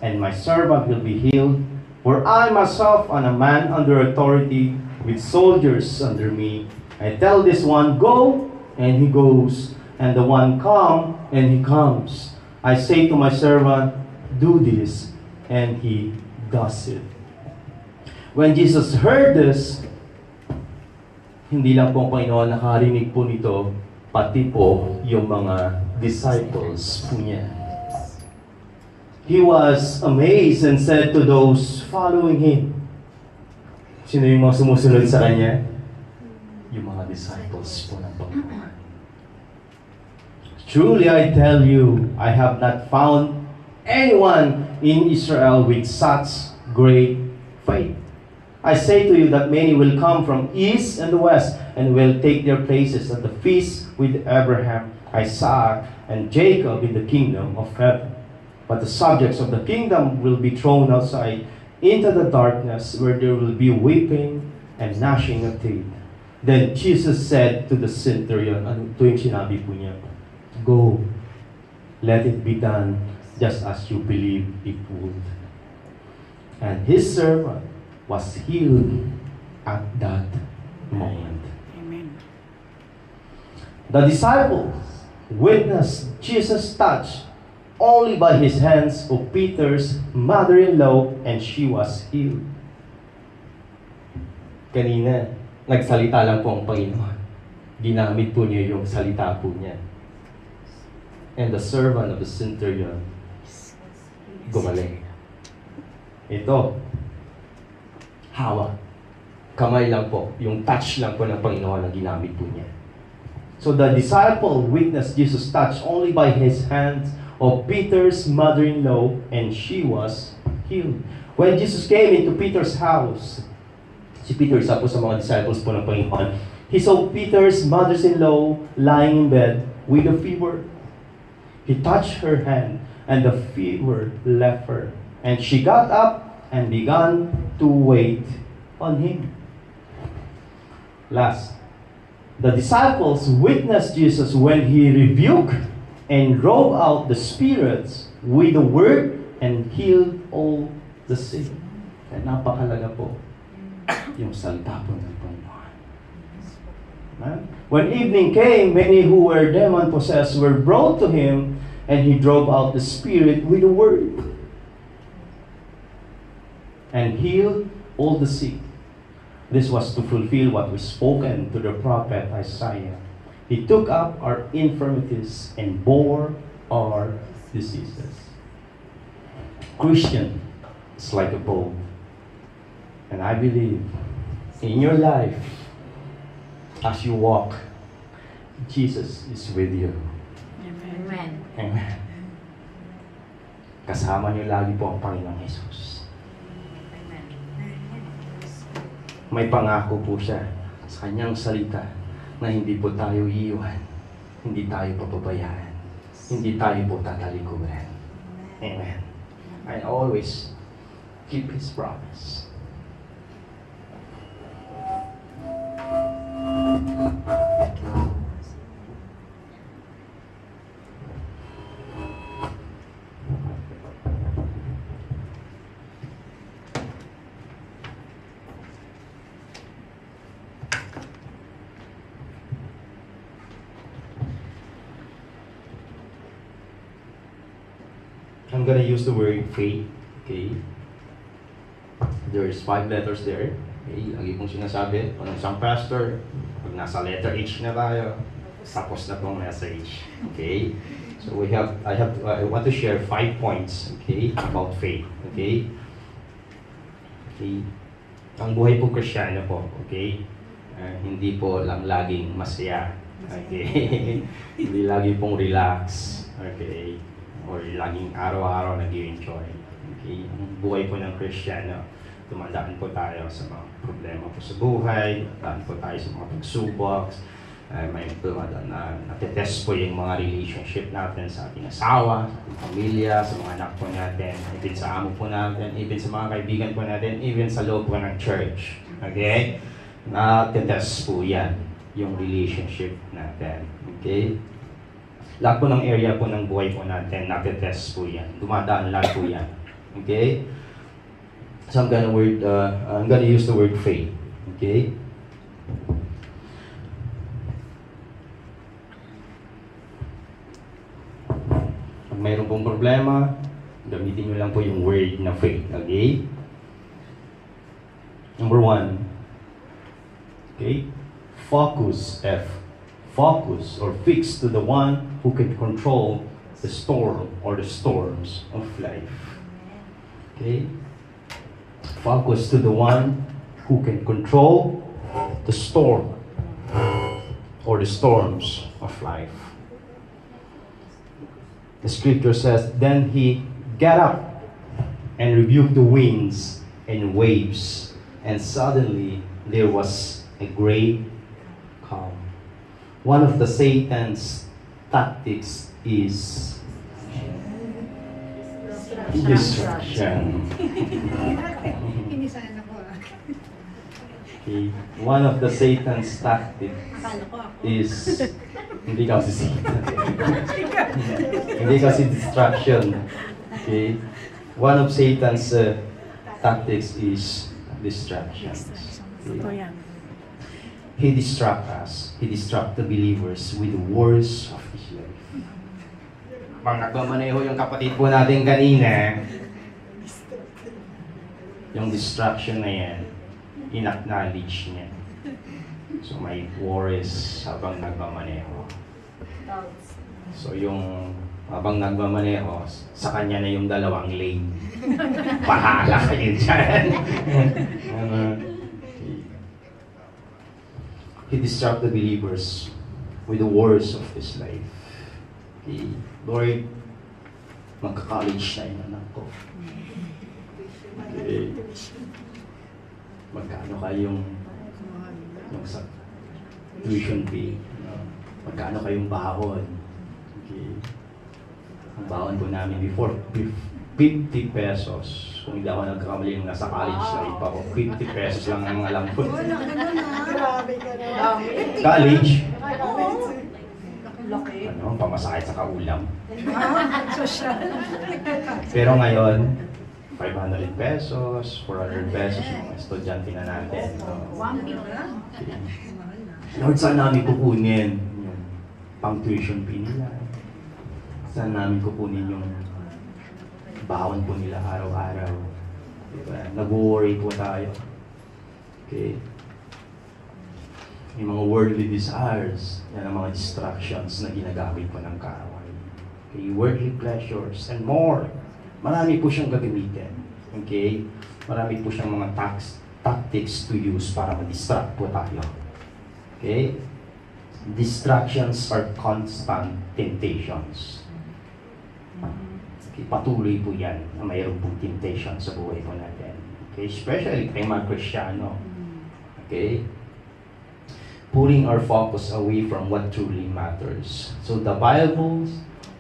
and my servant will be healed. For I myself am a man under authority, with soldiers under me. I tell this one, go, and he goes, and the one, come, and he comes. I say to my servant, do this, and he does it. When Jesus heard this, hindi lang po ang Panginoon nakarinig po nito, pati po yung mga disciples po niya. He was amazed and said to those following him. Sino yung mga sumusunod sa kanya? Yung mga disciples po ng Panginoon. Truly I tell you, I have not found anyone in Israel with such great faith. I say to you that many will come from east and the west and will take their places at the feast with Abraham, Isaac, and Jacob in the kingdom of heaven. But the subjects of the kingdom will be thrown outside into the darkness where there will be weeping and gnashing of teeth. Then Jesus said to the centurion, ano ito yung sinabi po niya? Go, let it be done just as you believe it would. And his servant was healed at that moment. Amen. The disciples witnessed Jesus' touch only by his hands of Peter's mother-in-law, and she was healed. Kanina, nagsalita lang po ang Panginoon. Ginamit po niya yung salita po niya. And the servant of the centurion, gumaling. Ito, hawak. Kamay lang po. Yung touch lang po ng Panginoon ang ginamit po niya. So the disciple witnessed Jesus' touch only by his hands of Peter's mother-in-law, and she was healed. When Jesus came into Peter's house, si Peter, isa po sa mga disciples po ng Panginoon, he saw Peter's mother-in-law lying in bed with a fever. He touched her hand, and the fever left her. And she got up and began to wait on him. Last, the disciples witnessed Jesus when he rebuked and drove out the spirits with the word and healed all the sick. Kaya napakalaga po yung salita po ng Panginoon. When evening came, many who were demon-possessed were brought to him, and he drove out the spirit with the word and healed all the sick. This was to fulfill what was spoken to the prophet Isaiah. He took up our infirmities and bore our diseases. Christian is like a boat. And I believe in your life, as you walk, Jesus is with you. Amen. Amen. Kasama niyo lagi po ang Panginoong Jesus. Amen. May pangako po siya sa kanyang salita na hindi po tayo iiwan, hindi tayo papabayaan, hindi tayo po tatalikuran. Amen. I always keep His promise. I'm gonna use the word faith. Okay? There's 5 letters there. Okay? Lagi kong sinasabi, kung isang pastor, pag nasa letter H na tayo, tapos na pong message. Okay? So I want to share 5 points, okay, about faith. Okay? Okay? Ang buhay po Kristiyano po, okay? Hindi po lang laging masaya. Okay? Hindi lagi pong relax. Okay? Or laging araw-araw nag-i-enjoy. Okay? Ang buhay po ng Kristiyano, dumadaan po tayo sa mga problema po sa buhay, dumadaan po tayo sa mga pagsubok, may dumadaan na natetest po yung mga relationship natin sa ating asawa, sa ating pamilya, sa mga anak po natin, even sa amo po natin, even sa mga kaibigan po natin, even sa loob po ng church. Okay? Natetest po yan, yung relationship natin. Okay? Lahat po ng area po ng buhay po natin, natetest po yan. Dumadaan lahat po yan. Okay? So I'm gonna use the word faith. Okay? Kung mayroon pong problema, gamitin nyo lang po yung word na faith. Okay? Number 1. Okay? Focus, F. Focus or fix to the one who can control the storm or the storms of life. Okay? Focus to the one who can control the storm or the storms of life. The scripture says, then he got up and rebuked the winds and waves, and suddenly there was a great calm. One of the Satan's tactics is distraction. Okay. One of the Satan's tactics is hindi kasi Satan. Hindi kasi distraction. Okay. One of Satan's tactics is distraction. Okay. He distracts us. He distracts the believers with the words of his life. Pag nagmamaneho yung kapatid po natin kanina, yung distraction na yan, in-acknowledge niya. So may worries habang nagmamaneho. So yung habang nagmamaneho, sa kanya na yung dalawang lane. Bahala kayo dyan. He distracts the believers with the words of his life. Okay. Lord, magka-college na yung anak ko. Okay. Magkano kayong sa tuition fee? Magkano kayong bahon? Okay. Ang bahon po namin before, 50 pesos. Kung hindi ako nagkakamali nung nasa college life ako, 50 pesos lang ang alam ko. Grabe ka naman. College? Laki. Ano, pamasahe sa kaulam. Social. Pero ngayon, 500 pesos, 400 pesos yung mga estudyante na natin. So, okay. Lord, saan namin kukunin yung pang-tuition fee nila? Saan namin kukunin yung bawon po nila araw-araw? Diba? Nag-worry po tayo. Okay? Yung mga worldly desires, yan ang mga distractions na ginagamit po ng kaaway. Okay? Worldly pleasures and more. Marami po siyang gagamitin. Okay? Marami po siyang mga tactics to use para ma-distract po tayo. Okay? Distractions are constant temptations. Okay? Patuloy po yan na mayroon pong temptation sa buhay po natin. Okay? Especially kay mga Kristiyano. Okay? Putting our focus away from what truly matters. So the Bible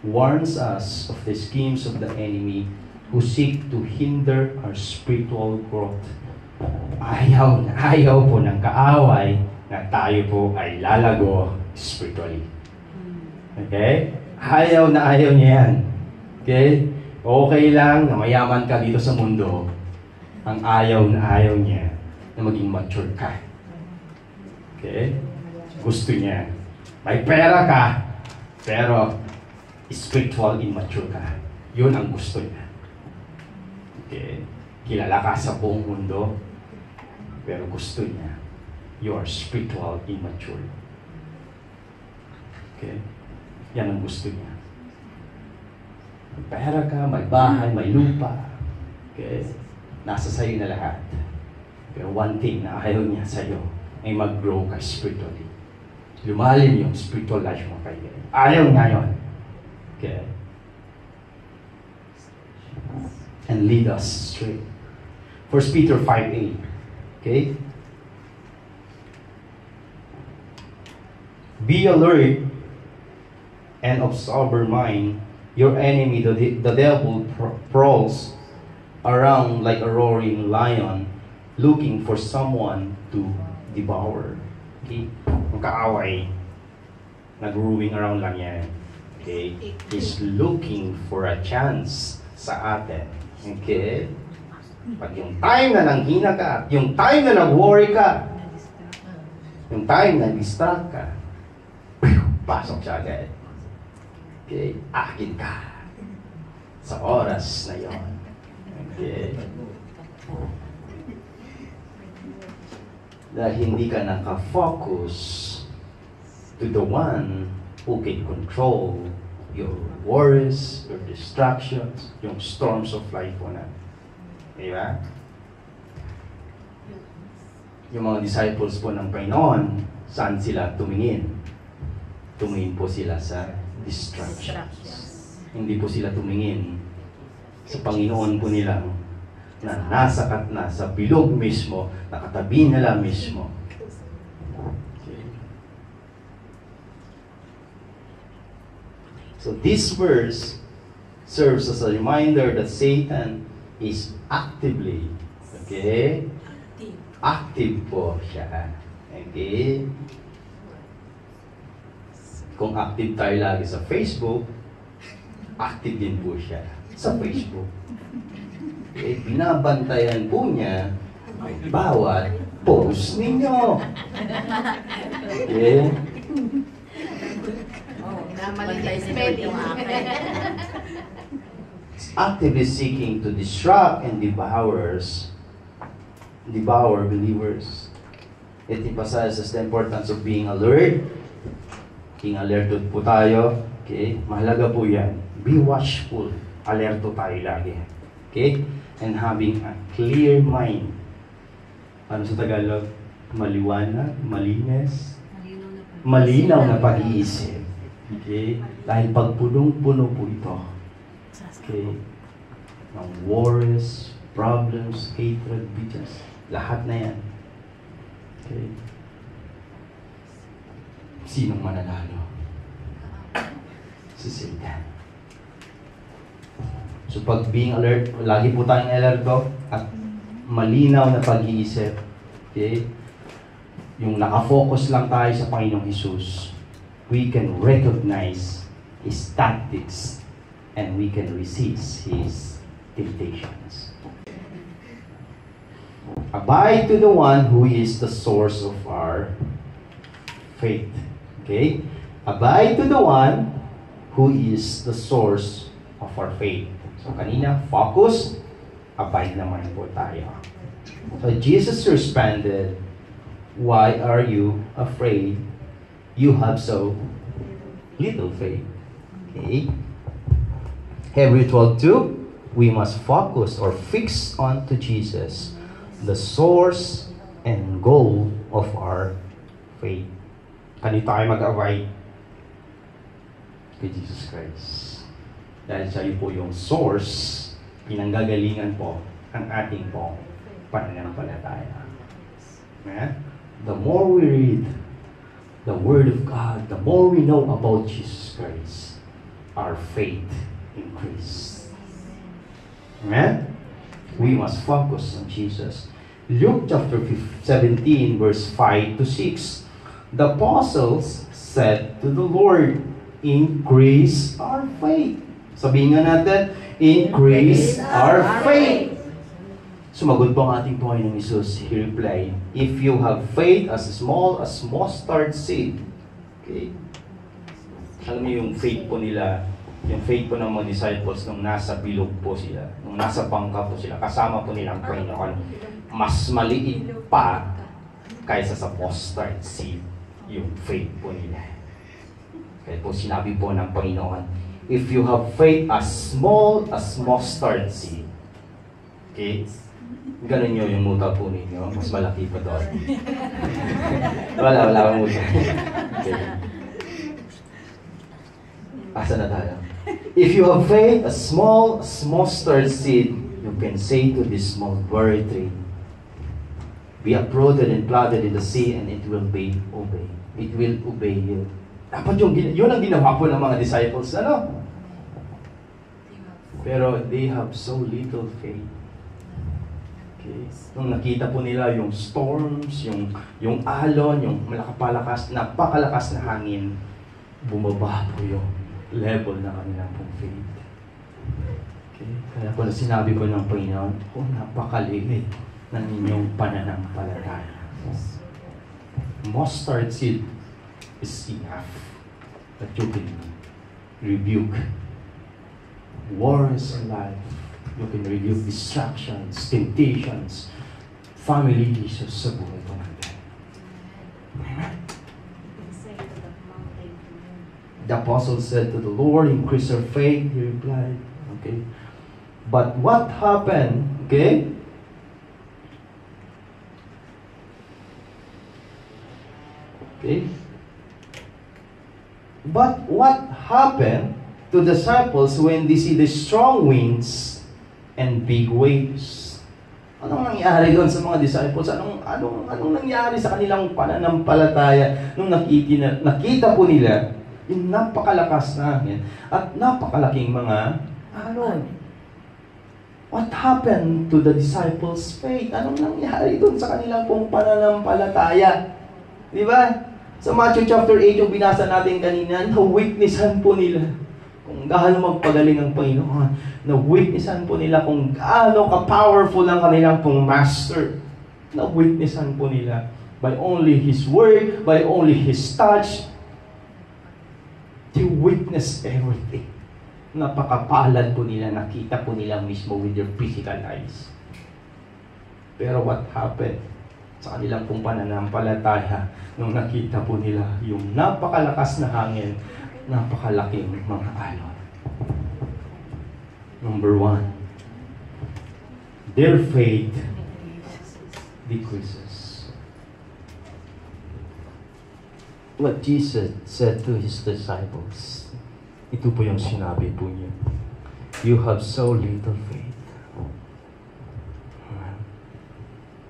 warns us of the schemes of the enemy who seek to hinder our spiritual growth. Ayaw po ng kaaway na tayo po ay lalago spiritually. Okay? Ayaw niya yan. Okay? Okay lang na mayaman ka dito sa mundo. Ang ayaw niya na maging mature ka. Okay? Gusto niya. May pera ka, pero spiritual immature ka. Yun ang gusto niya. Okay? Kilala ka sa buong mundo, pero gusto niya, you are spiritual immature. Okay? Yan ang gusto niya. May pera ka, may bahay, may lupa. Okay? Nasa sayo na lahat. Pero one thing na ayaw niya sa'yo ay mag-grow ka spiritually. Lumalim yung spiritual life mo kayo. Ayaw nga yun. Okay? And lead us straight. 1 Peter 5:8. Okay? Be alert and of sober mind. Your enemy, the devil, prowls around like a roaring lion, looking for someone to devour. Okay? Ang kaaway, nag-roaming around lang yan. Okay? He's looking for a chance sa atin Okay? Pag yung time na nanghina ka, yung time na nag-worry ka, yung time na distract ka, pasok siya agad. Okay? Akin ka. Sa oras na yon. Okay? Dahil hindi ka nakafocus to the one who can control your worries, your distractions, yung storms of life mo na. Diba? Yung mga disciples po ng Panginoon, saan sila tumingin? Tumingin po sila sa distractions. Hindi po sila tumingin sa Panginoon po nilang na nasa bilog mismo, nakatabi nila mismo. Okay. So this verse serves as a reminder that Satan is actively, okay? Active po siya. Okay? Kung active tayo lagi sa Facebook, active din po siya sa Facebook. Okay? Binabantayan po niya ang bawat post ninyo. Okay? Mali na spelling. Actively seeking to distract and devour believers. It emphasizes the importance of being alert. Being alerted po tayo. Okay? Mahalaga po yan. Be watchful. Alerto tayo lagi. Okay? And having a clear mind. Ano sa Tagalog? Maliwanag, malinis, malinaw na pag-iisip. Okay? Dahil pag punong-puno po ito. Okay? Ng worries, problems, hatred, bitterness. Lahat na yan. Okay? Sinong mananalo? Si Satan. So pag being alert, lagi po tayong alerto at malinaw na pag-iisip. Okay? Yung nakafocus lang tayo sa Panginoong Jesus, we can recognize His tactics and we can resist His temptations. Abide to the one who is the source of our faith. Okay? Abide to the one who is the source of our faith. So kanina, focus, abide naman po tayo. So Jesus responded, "Why are you afraid? You have so little faith." Okay? Hebrews 12:2, we must focus or fix onto Jesus, the source and goal of our faith. Kanina tayo mag-abide kay Jesus Christ. Dahil siya po yung source, pinanggagalingan po ang ating po pananampalataya. Yeah? The more we read the Word of God, the more we know about Jesus Christ, our faith increases. Amen? We must focus on Jesus. Luke chapter 17, verse 5 to 6. The apostles said to the Lord, "Increase our faith." Sabihin nga natin, "Increase our faith." Sumagot po ang ating Panginoong Hesus. He replied, "If you have faith as small as mustard seed." Okay? Alam niyo yung faith po nila, yung faith po ng mga disciples nung nasa bilog po sila, nung nasa bangka po sila, kasama po nilang Panginoon, mas maliit pa kaysa sa mustard seed yung faith po nila. Kaya po sinabi po ng Panginoon, if you have faith as small as mustard seed. Okay? Ganun nyo yung muta po ninyo. Mas malaki pa doon. wala akong muta. Okay. Asa na tayo? If you have faith as small as mustard seed, you can say to this small berry tree, be uprooted and planted in the sea, and it will obey. It will obey you. Dapat yun ang ginawa po ng mga disciples. Ano? Pero they have so little faith. Okay? Nung nakita po nila yung storms, yung alon, yung napakalakas na hangin, bumaba po yung level na kanilang pong faith. Okay? Kaya kung sinabi ko ng Panginoon, napakaliit ng inyong pananampalataya. Mustard seed is enough that you can rebuke wars in life. You can rebuke distractions, temptations, family issues sa buhay ko natin. Amen. The apostle said to the Lord, increase our faith. He replied, okay. But what happened, okay? Okay. But what happened to the disciples when they see the strong winds and big waves? Anong nangyari doon sa mga disciples? Anong nangyari sa kanilang pananampalataya nung nakita po nila yung napakalakas na hangin at napakalaking mga alon? What happened to the disciples' faith? Anong nangyari doon sa kanilang pong pananampalataya? Di ba? Sa Matthew chapter 8, yung binasa natin kanina, na-witnessan po nila kung gaano magpagaling ang Panginoon. Na-witnessan po nila kung gaano ka-powerful ang kanilang pong master. Na-witnessan po nila by only His word, by only His touch. They witness everything. Napakapalad po nila, nakita po nila mismo with their physical eyes. Pero what happened sa kanilang pong pananampalataya nung nakita po nila yung napakalakas na hangin, napakalaking mga alon? Number 1, their faith decreases. What Jesus said to His disciples, ito po yung sinabi po niya, you have so little faith.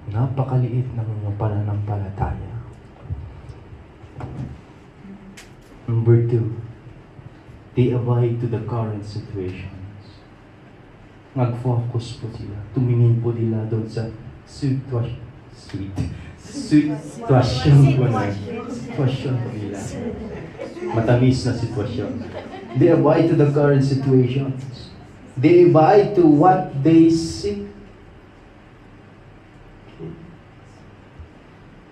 Napakaliit ng inyong pananampalataya. Number 2, they abide to the current situations. Nag-focus po sila. Tumingin po nila doon sa sitwasyon po na. Sitwasyon po nila. Matamis na sitwasyon. They abide to the current situations. They abide to what they see.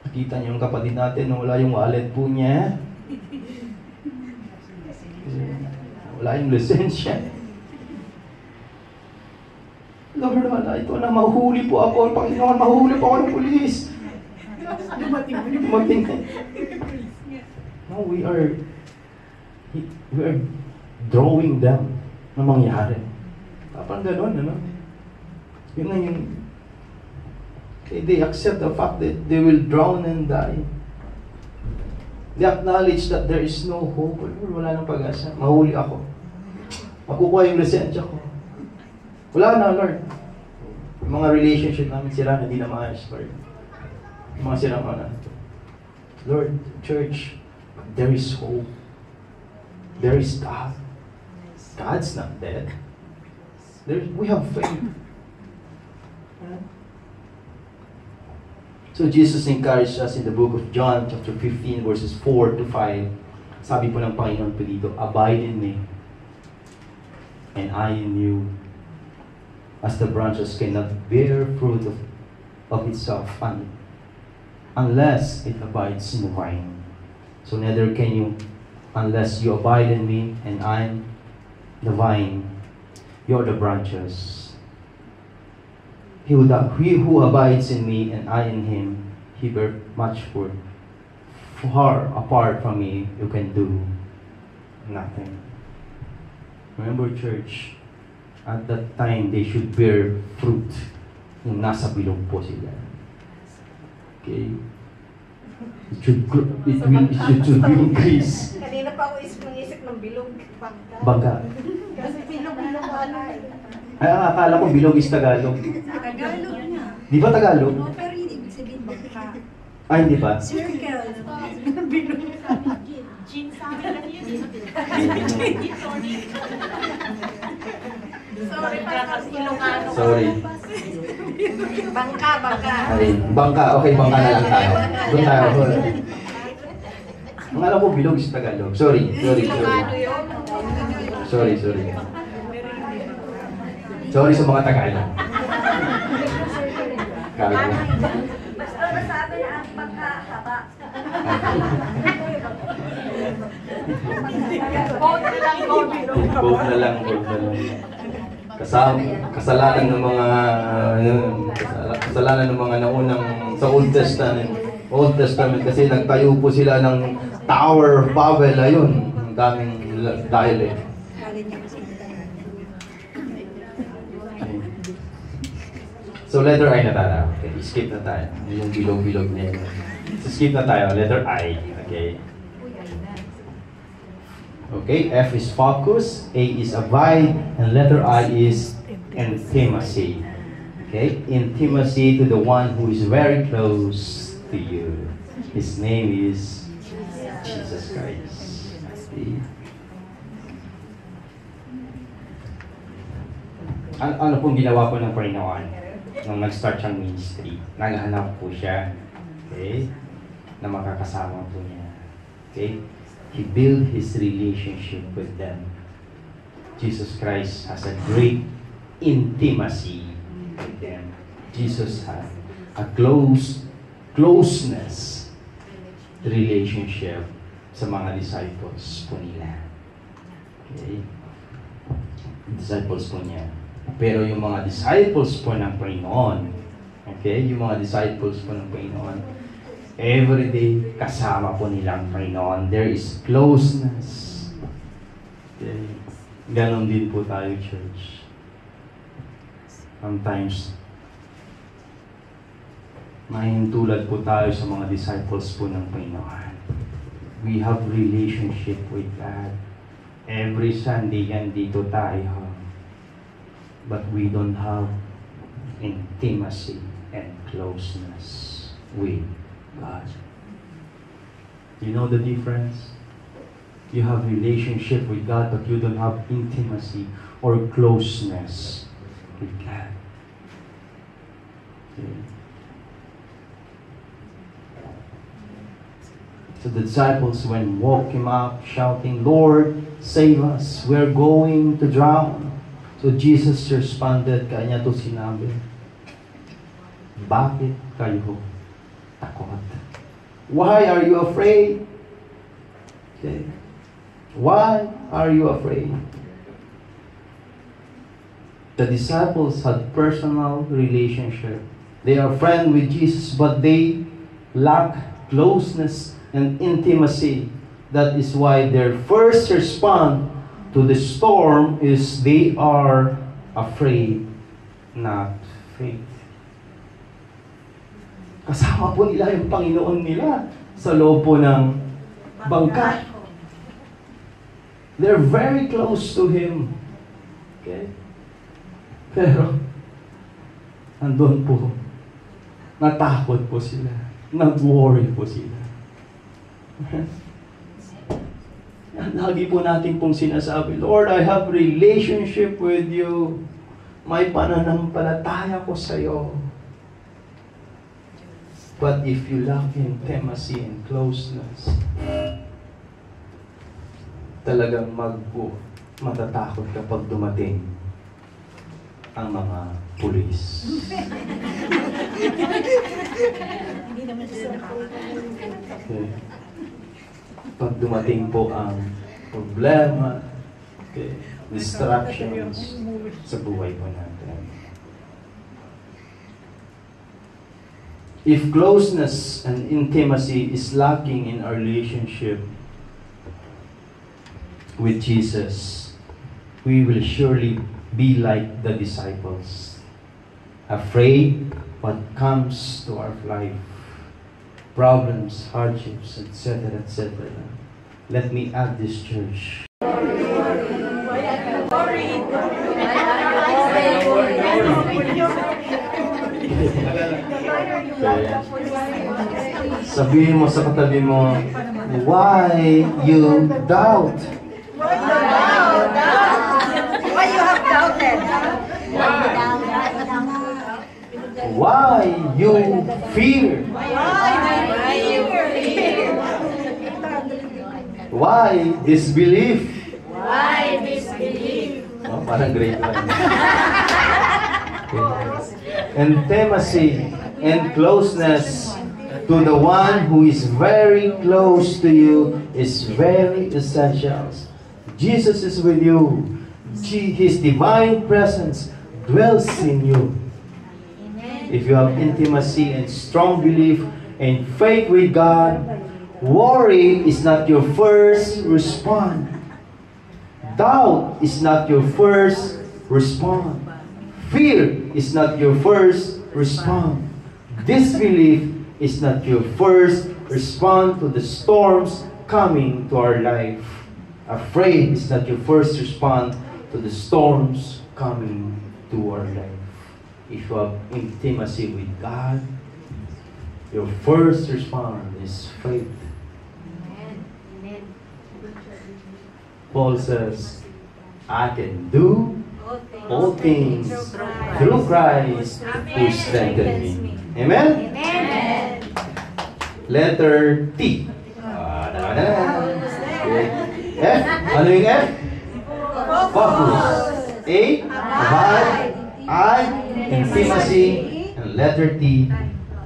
Nakita niyo yung kapatid natin na wala yung wallet po niya. Wala yung lisensya. Lord, wala ito na, mahuli po ako. Panginoon, mahuli po ako ng pulis. Dumating na. No, we are drawing them na mangyari. Parang gano'n, ano? Yun na yung they accept the fact that they will drown and die. They acknowledge that there is no hope. Wala nang pag-asa. Mahuli ako. Makukuha yung lisensya ko. Wala na, Lord. Yung mga relationship namin sira na hindi na maayos, Lord. Yung mga sira na. Lord, church, there is hope. There is God. God's not dead. We have faith. So Jesus encouraged us in the book of John, chapter 15, verses 4 to 5. Sabi po ng Panginoon po dito, abide in me, and I in you. As the branches cannot bear fruit of itself unless it abides in the vine. So neither can you unless you abide in me, and I am the vine. You are the branches. He who abides in me and I in him, he bear much fruit. Far apart from me, you can do nothing. Remember, church, at that time, they should bear fruit. Yung nasa bilog po sila. Okay? It should increase. Kanina pa ako isip ng bilog. Bangka. Kasi bilog-bilog ano eh. Ay, akala ko bilog is Tagalog. Tagalog na. Di ba Tagalog? No, pero ibig sabihin bangka. Ay, hindi ba? Circle. Bilog. Gin sa akin lang yun. Sorry, Pastor Ilocano. Sorry. Bangka. Ay, bangka. Okay, bangka na lang tayo. Doon tayo. Ang alam ko bilog is Tagalog. Sorry. Ilocano yun. Sorry. Sorry sa mga Tagalog. Tagalog. Basta nasabi na ang pagkahaba. Quote na lang, quote. Vote na lang, vote na lang. Kasalanan ng mga kasalanan ng mga naunang sa Old Testament. Old Testament kasi nagtayo po sila ng Tower of Babel. Ayun, ang daming dialect. Kala niya kasi So letter I na tayo. Okay, skip na tayo. Yung bilog-bilog na yun. So skip na tayo. Letter I. Okay. Okay, F is focus, A is abide, and letter I is intimacy. Okay, intimacy to the one who is very close to you. His name is Jesus Christ. Okay. Ano pong ginawa po ng Panginoon nung nag-start siyang ministry? Naghanap po siya, okay, na makakasama po niya. Okay? He built his relationship with them. Jesus Christ has a great intimacy with them. Jesus had a closeness relationship sa mga disciples po nila. Okay? Disciples po niya. Pero yung mga disciples po ng Panginoon, okay, yung mga disciples po ng Panginoon, everyday kasama po nilang Panginoon. There is closeness. Okay. Ganon din po tayo, church. Sometimes, mahintulad po tayo sa mga disciples po ng Panginoon. We have relationship with God. Every Sunday yan dito tayo. But we don't have intimacy and closeness with God. You know the difference? You have relationship with God, but you don't have intimacy or closeness with God. Okay. So the disciples when woke him up, shouting, "Lord, save us! We're going to drown." So Jesus responded, kanya to sinabi, "Bakit kayo takot? Why are you afraid?" Okay. Why are you afraid? The disciples had personal relationship. They are friends with Jesus, but they lack closeness and intimacy. That is why their first response to the storm is they are afraid, not faith. Kasama po nila yung Panginoon nila sa loob po ng bangka. They're very close to Him. Okay? Pero, andun po, natakot po sila. Nag-worry po sila. Lagi po natin pong sinasabi, "Lord, I have relationship with you. May pananampalataya ko sa iyo." But if you lack intimacy and closeness, talagang matatakot kapag dumating ang mga pulis. Hindi naman sila nakakatawa. Okay. Pag dumating po ang problema, okay, distractions sa buhay po natin. If closeness and intimacy is lacking in our relationship with Jesus, we will surely be like the disciples, afraid what comes to our life. Problems, hardships, etc., etc. Let me add this, church. Sabihin mo sa katabi mo, why you doubt? Why you have doubted? Why you fear? Why disbelief? Why disbelief? Oh, parang grade 1. Intimacy and closeness to the one who is very close to you is very essential. Jesus is with you. His divine presence dwells in you. If you have intimacy and strong belief and faith with God, worry is not your first response. Doubt is not your first response. Fear is not your first response. Disbelief is not your first response to the storms coming to our life. Afraid is not your first response to the storms coming to our life. If you have intimacy with God, your first response is faith. Paul says, I can do all things through Christ who strengthens me. Amen? Letter T. F. Ano yung F? Focus. A. Abide. I. Intimacy. And letter T.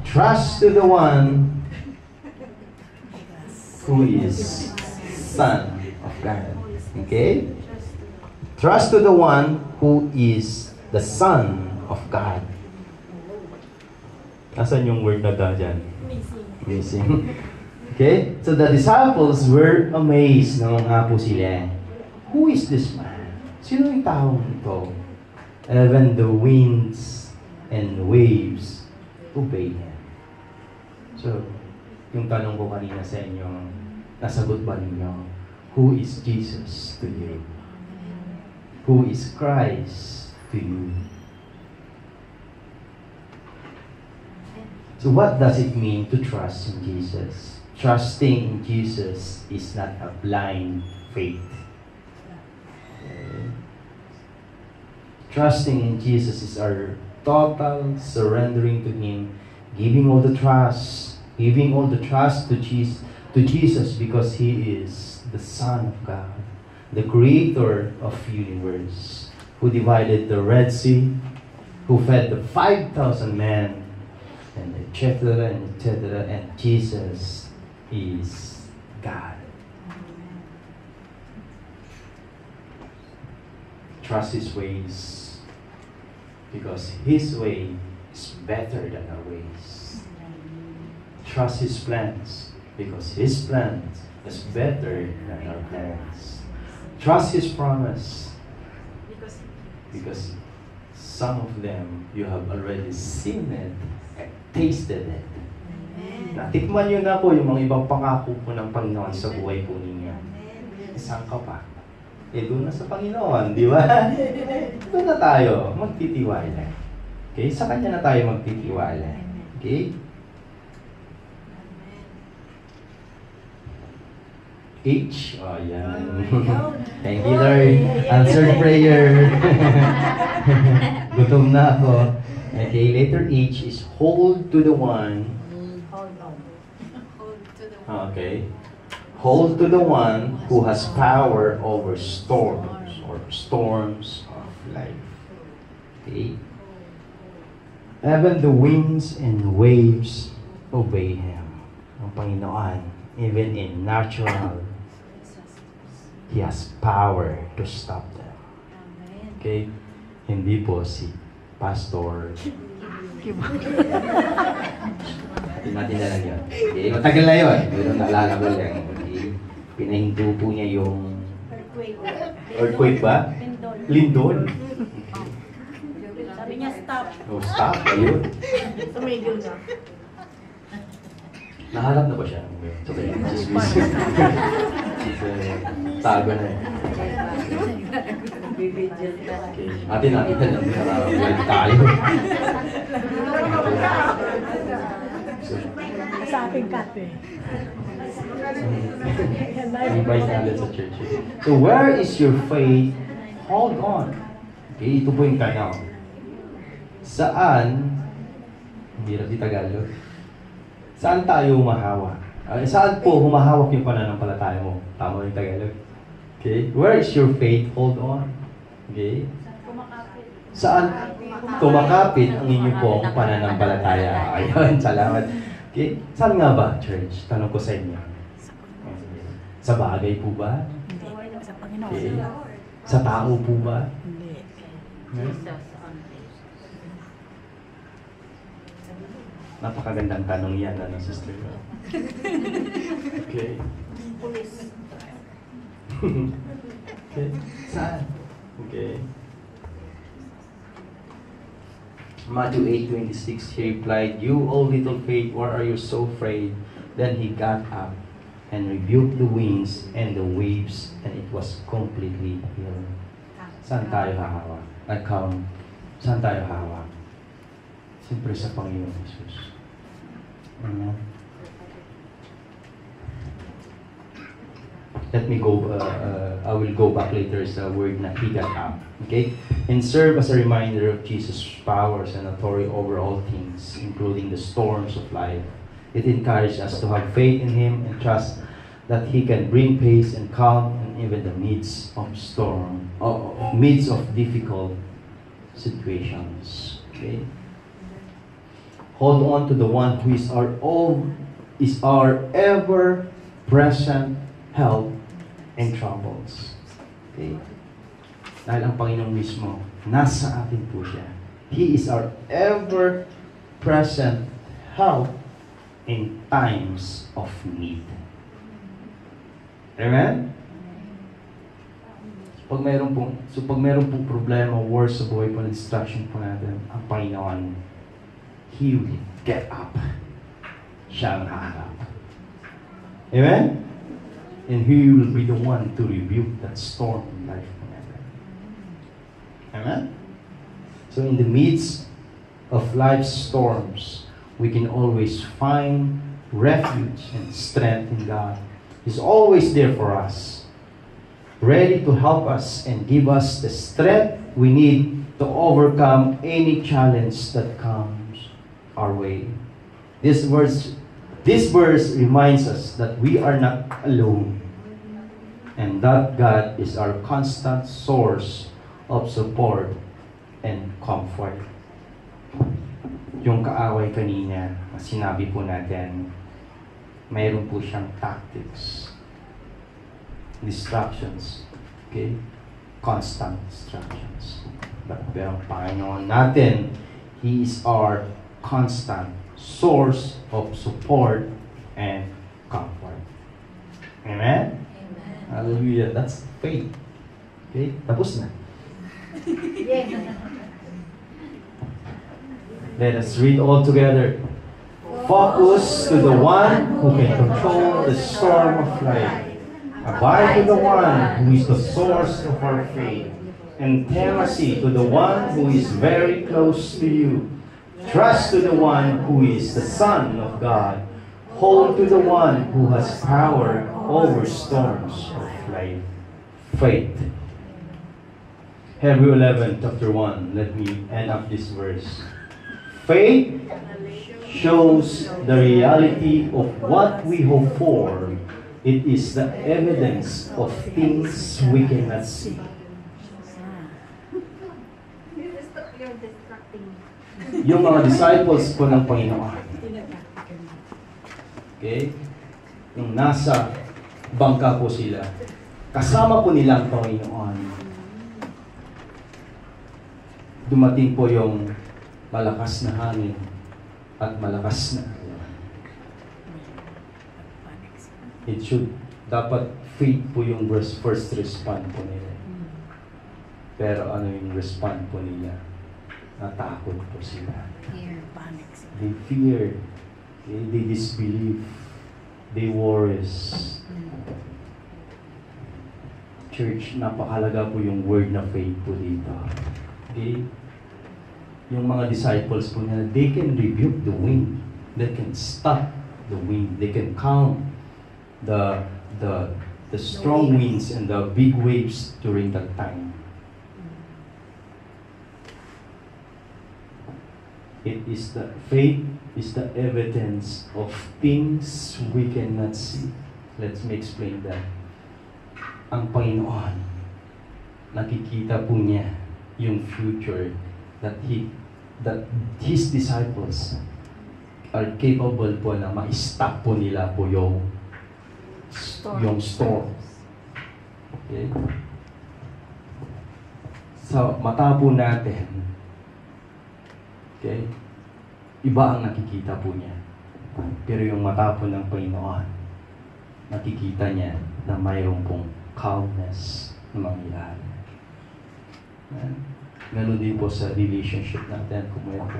Trust to the one who is Son of God. Okay? Trust to the one who is the Son of God. Asan yung word na da dyan? Missing. Okay? So the disciples were amazed naman nga po sila. Who is this man? Sino yung taong ito? Even the winds and waves obey him. So, yung tanong ko kanina sa inyo, nasagot ba ninyo? Who is Jesus to you? Who is Christ to you? So what does it mean to trust in Jesus? Trusting in Jesus is not a blind faith. Okay. Trusting in Jesus is our total surrendering to Him, giving all the trust to Jesus because He is the Son of God, the Creator of the universe, who divided the Red Sea, who fed the 5,000 men, and etc. And Jesus is God. Trust His ways because His way is better than our ways. Trust His plans because His plans is better than our plans. Trust His promise because some of them you have already seen it and tasted it. Natikman nyo na po yung mga ibang pangako po ng Panginoon sa buhay po ninyo. Saan ka pa? Doon na sa Panginoon, di ba? Doon na tayo magtitiwala. Okay? Sa Kanya na tayo magtitiwala. Okay? H. Oh, yan. Thank you, Lord. Answered prayer. Gutom na ako. Okay, letter H is hold to the one. Okay. Hold to the one who has power over storms or storms of life. Okay. Even the winds and waves obey Him. Ang Panginoon, even in natural, He has power to stop them. Okay? Hindi po si Pastor. Natin na lang yun. Okay? Matagal na yun. Pero naalala ko lang. Okay? Pinahinto po niya yung earthquake ba? Lindol. Sabi niya, stop. Oh, stop. Ayun. Tumigil na. Nahanap na ba siya? So, kaya tago na yun. Okay. Atin natin na lang. Nakakabalik tayo. Sa ating kat eh. Invite natin sa church. So, where is your faith? Hold on. Okay, ito po yung tanong. Saan, hindi na di Tagalog, saan tayo humahawak? Saan po humahawak yung pananampalataya mo? Tama yung Tagalog. Okay? Where is your faith? Hold on. Okay? Saan kumakapit ang inyong pong pananampalataya? Ayun, salamat. Okay. Saan nga ba, church? Tanong ko sa inyo. Sa bagay po ba? Sa Panginoon. Okay. Sa tao po ba? Hindi. Napakagandang tanong yan, ano, sister? Okay. Okay. Saan? Okay. Matthew 8:26, he replied, "You, O little faith, why are you so afraid?" Then he got up and rebuked the winds and the waves, and it was completely healed. Saan tayo hahawak? Saan tayo hahawak? Siyempre sa Panginoon Jesus. Amen. Let me go, I will go back later sa word na he got up. Okay? And serve as a reminder of Jesus' powers and authority over all things, including the storms of life. It encourages us to have faith in Him and trust that He can bring peace and calm in even the midst of storm, midst of difficult situations. Okay? Hold on to the one who is our ever-present help in troubles. Okay? Dahil ang Panginoon mismo, nasa atin po siya. He is our ever-present help in times of need. Amen? Pag mayroon pong problema, worse sa buhay po, distraction po natin, ang Panginoon, He will get up. Siya ang haharap. Amen? And He will be the one to rebuke that storm in life forever. Amen? So in the midst of life's storms, we can always find refuge and strength in God. He's always there for us, ready to help us and give us the strength we need to overcome any challenge that comes our way. This verse reminds us that we are not alone and that God is our constant source of support and comfort. Yung kaaway kanina, sinabi po natin, mayroon po siyang tactics, distractions, okay? Constant distractions. But ang Panginoon natin, He is our constant source of support and comfort. Amen? Amen. Hallelujah. That's faith. Okay? Tapos na. Let us read all together. Focus to the one who can control the storm of life. Abide to the one who is the source of our faith. Intimacy to the one who is very close to you. Trust to the one who is the Son of God. Hold to the one who has power over storms of life. Faith. Hebrews 11, chapter 1. Let me end up this verse. Faith shows the reality of what we hope for. It is the evidence of things we cannot see. Yung mga disciples po ng Panginoon, okay? Yung nasa bangka po sila, kasama po nila ang Panginoon. Dumating po yung malakas na hangin at malakas na ulan. Dapat faith po yung first respond po nila. Pero ano yung respond po nila? Natakot po sila. They fear. They disbelieve. They worries. Church, napakalaga po yung word na faith po dito. Okay? Yung mga disciples po nila, they can rebuke the wind. They can stop the wind. They can calm the strong winds and the big waves during that time. Faith is the evidence of things we cannot see. Let me explain that. Ang Panginoon, nakikita po niya yung future that his disciples are capable po na ma-stock po nila po yung store. Okay? Sa mata po natin, okay, iba ang nakikita po niya. Pero yung mata po ng Panginoon, nakikita niya na mayroon pong calmness na mangyayari. Ganun din po sa relationship natin kung mayroon